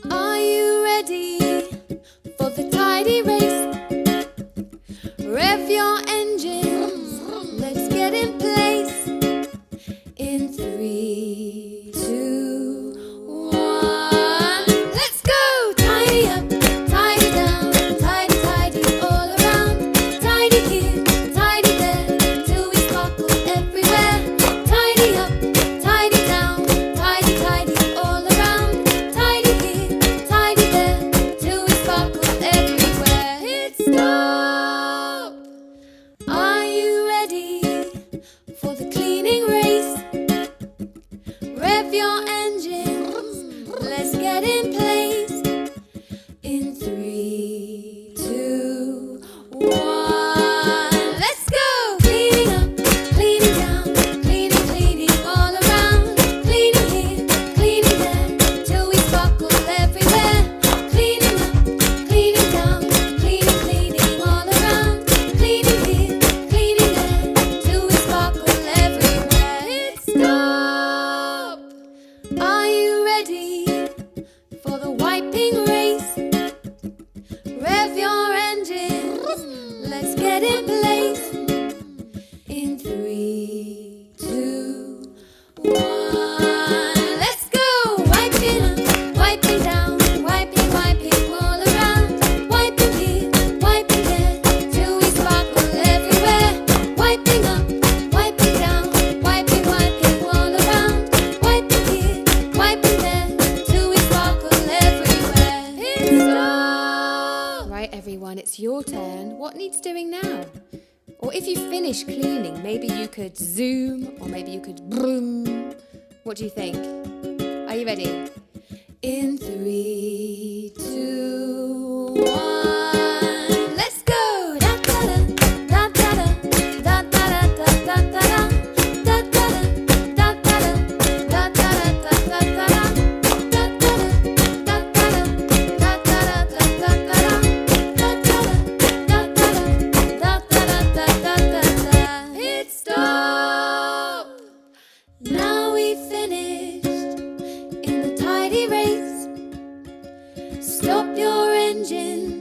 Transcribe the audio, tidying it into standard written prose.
Are you ready for the tidy race? Rev your engines, let's get in place. In 3, 2, 1, let's go! Tidy up, tidy down, tidy, tidy all around. Tidy here, tidy there, till we sparkle everywhere. Tidy up, tidy down, tidy, tidy all around. Tidy here, tidy there, till we sparkle everywhere. Hit stop! Are you ready for the cleaning race? Rev your engines, let's get in place. In 3, 2, 1, let's go! Cleaning up, cleaning down, cleaning all around. Cleaning here, cleaning there, till we sparkle everywhere. Cleaning up, cleaning down, cleaning all around. Cleaning here, cleaning there, till we sparkle everywhere. Hit stop! Are you ready for the wiping race? Rev your engines, let's get in place. In 3, 2, 1, let's go! Wiping up, wiping down, wiping all around. Wiping here, wiping there, till we sparkle everywhere. Wiping up, wiping down, wiping all around. Wiping here, wiping there, till we sparkle everywhere. Hit stop! Right, everyone, it's your turn. What needs doing now? Or if you finish cleaning, maybe you could zoom, or maybe you could broom. What do you think? Are you ready? In 3, 2, 1, let's go! Da da da da da da da da da da da da da da da da da da. Hit stop! Now we finished in the tidy race. Stop your engine,